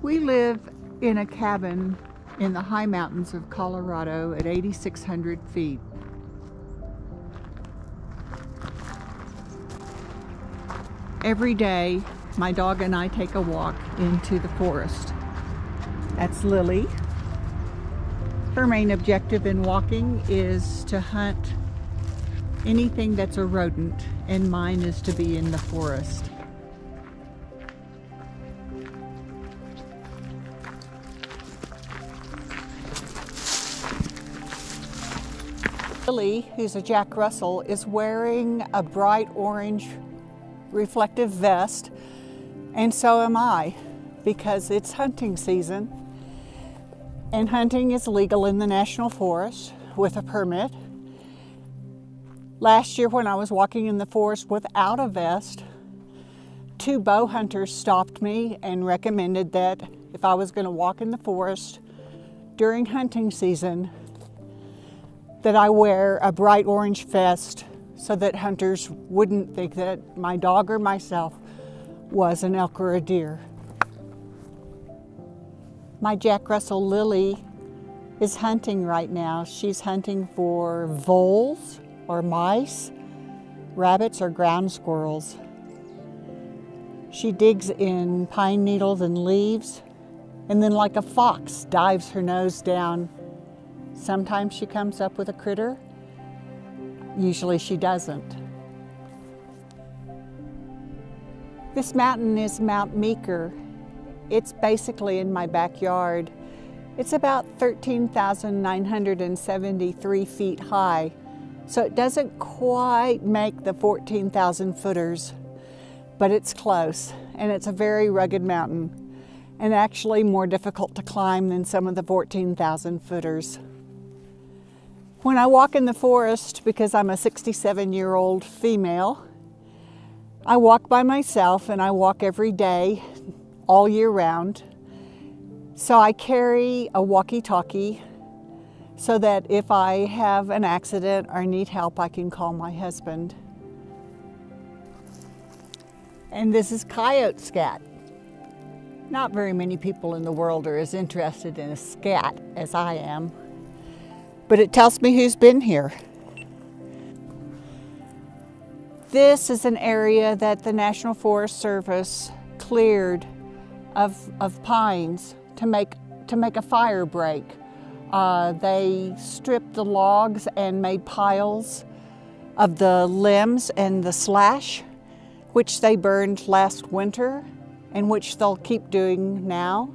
We live in a cabin in the high mountains of Colorado at 8,600 feet. Every day, my dog and I take a walk into the forest. That's Lily. Her main objective in walking is to hunt anything that's a rodent, and mine is to be in the forest. Lily, who's a Jack Russell, is wearing a bright orange reflective vest, and so am I, because it's hunting season, and hunting is legal in the National Forest with a permit. Last year when I was walking in the forest without a vest, 2 bow hunters stopped me and recommended that if I was going to walk in the forest during hunting season, that I wear a bright orange vest so that hunters wouldn't think that my dog or myself was an elk or a deer. My Jack Russell Lily is hunting right now. She's hunting for voles or mice, rabbits or ground squirrels. She digs in pine needles and leaves, and then like a fox dives her nose down. Sometimes she comes up with a critter, usually she doesn't. This mountain is Mount Meeker. It's basically in my backyard. It's about 13,973 feet high, so it doesn't quite make the 14,000 footers, but it's close, and it's a very rugged mountain, and actually more difficult to climb than some of the 14,000 footers. When I walk in the forest, because I'm a 67-year-old female, I walk by myself, and I walk every day, all year round. So I carry a walkie-talkie so that if I have an accident or need help, I can call my husband. And this is coyote scat. Not very many people in the world are as interested in a scat as I am, but it tells me who's been here. This is an area that the National Forest Service cleared of pines to make a fire break. They stripped the logs and made piles of the limbs and the slash, which they burned last winter and which they'll keep doing now.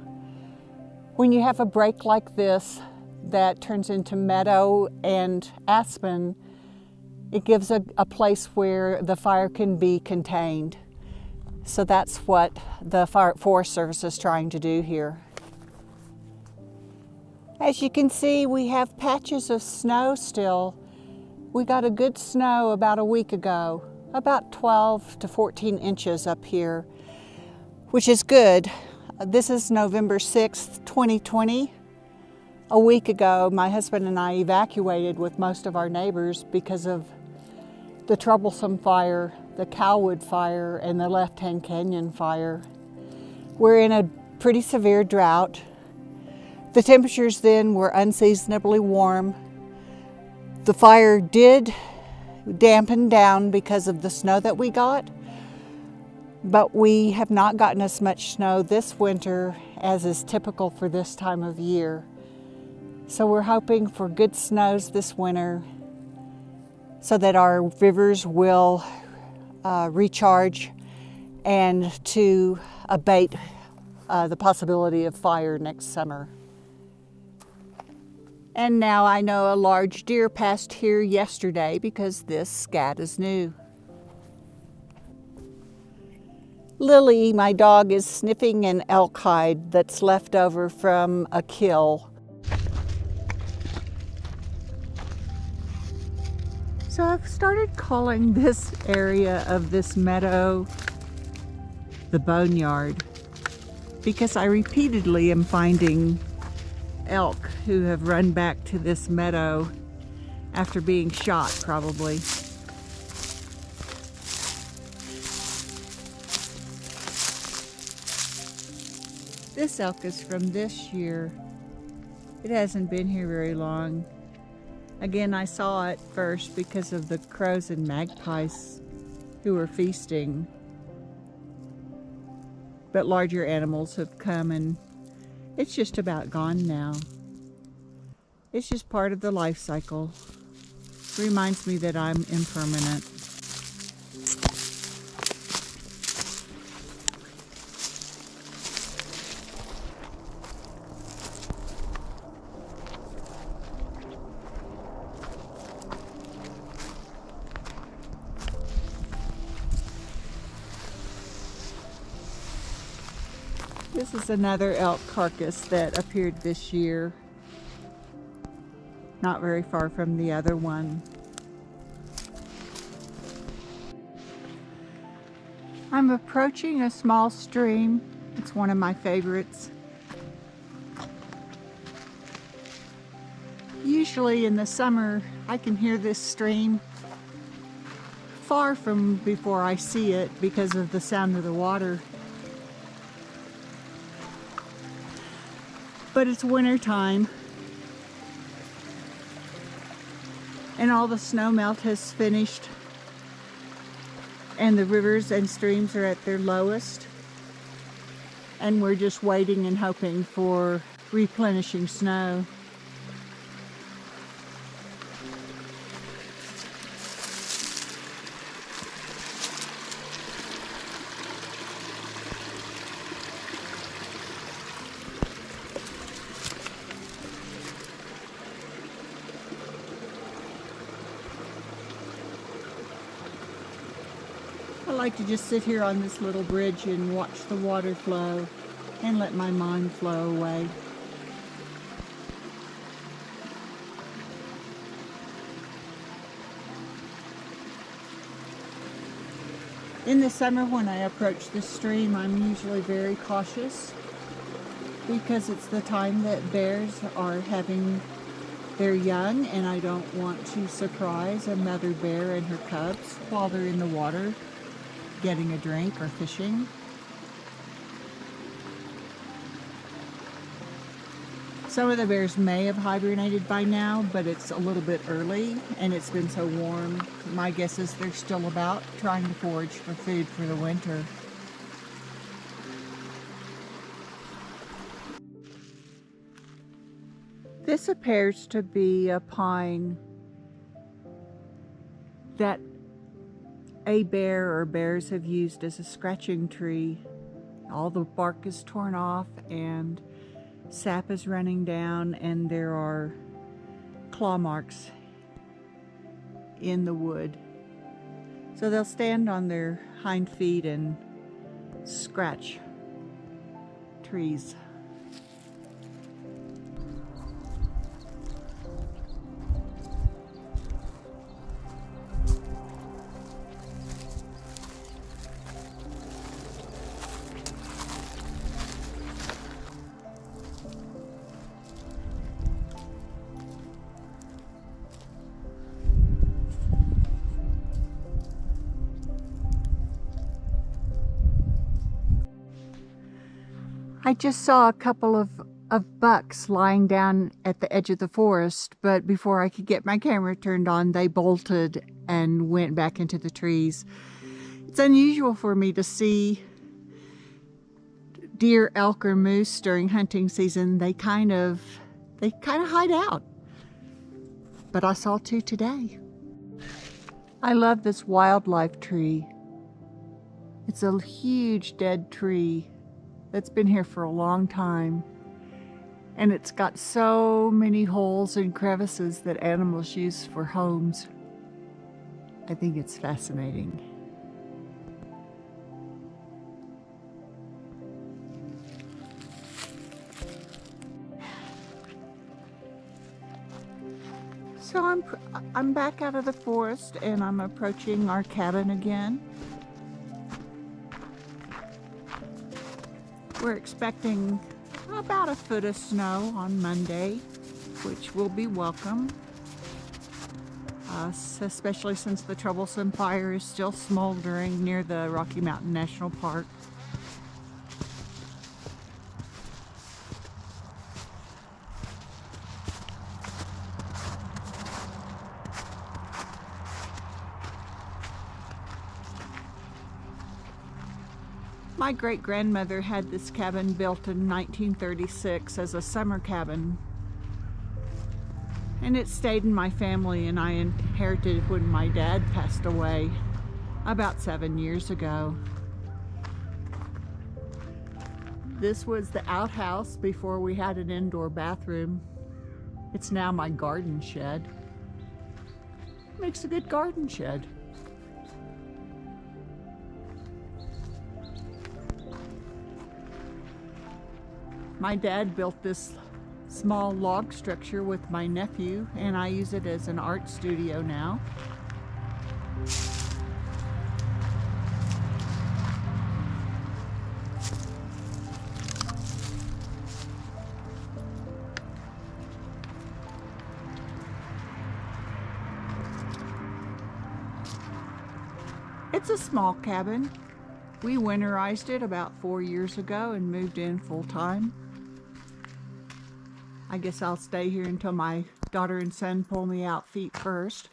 When you have a break like this that turns into meadow and aspen, it gives a place where the fire can be contained. So that's what the Forest Service is trying to do here. As you can see, we have patches of snow still. We got a good snow about a week ago, about 12 to 14 inches up here, which is good. This is November 6th, 2020. A week ago, my husband and I evacuated with most of our neighbors because of the troublesome fire, the Cowwood fire and the Left Hand Canyon fire. We're in a pretty severe drought. The temperatures then were unseasonably warm. The fire did dampen down because of the snow that we got, but we have not gotten as much snow this winter as is typical for this time of year. So we're hoping for good snows this winter so that our rivers will recharge and to abate the possibility of fire next summer. And now I know a large deer passed here yesterday because this scat is new. Lily, my dog, is sniffing an elk hide that's left over from a kill. So I've started calling this area of this meadow the boneyard because I repeatedly am finding elk who have run back to this meadow after being shot, probably. This elk is from this year. It hasn't been here very long. Again, I saw it first because of the crows and magpies who were feasting. But larger animals have come and it's just about gone now. It's just part of the life cycle. Reminds me that I'm impermanent. This is another elk carcass that appeared this year, not very far from the other one. I'm approaching a small stream. It's one of my favorites. Usually in the summer, I can hear this stream far from before I see it because of the sound of the water. But it's winter time and all the snow melt has finished and the rivers and streams are at their lowest, and we're just waiting and hoping for replenishing snow. I like to just sit here on this little bridge and watch the water flow and let my mind flow away. In the summer when I approach this stream, I'm usually very cautious because it's the time that bears are having their young, and I don't want to surprise a mother bear and her cubs while they're in the water getting a drink or fishing. Some of the bears may have hibernated by now, but it's a little bit early and it's been so warm. My guess is they're still about trying to forage for food for the winter. This appears to be a pine that a bear or bears have used as a scratching tree. All the bark is torn off and sap is running down, and there are claw marks in the wood. So they'll stand on their hind feet and scratch trees. I just saw a couple of bucks lying down at the edge of the forest, but before I could get my camera turned on, they bolted and went back into the trees. It's unusual for me to see deer, elk, or moose during hunting season. They kind of hide out. But I saw two today. I love this wildlife tree. It's a huge dead tree that's been here for a long time, and it's got so many holes and crevices that animals use for homes. I think it's fascinating. So I'm back out of the forest and I'm approaching our cabin again. We're expecting about a foot of snow on Monday, which will be welcome, especially since the troublesome fire is still smoldering near the Rocky Mountain National Park. My great-grandmother had this cabin built in 1936 as a summer cabin. And it stayed in my family, and I inherited it when my dad passed away about 7 years ago. This was the outhouse before we had an indoor bathroom. It's now my garden shed. Makes a good garden shed. My dad built this small log structure with my nephew, and I use it as an art studio now. It's a small cabin. We winterized it about 4 years ago and moved in full time. I guess I'll stay here until my daughter and son pull me out feet first.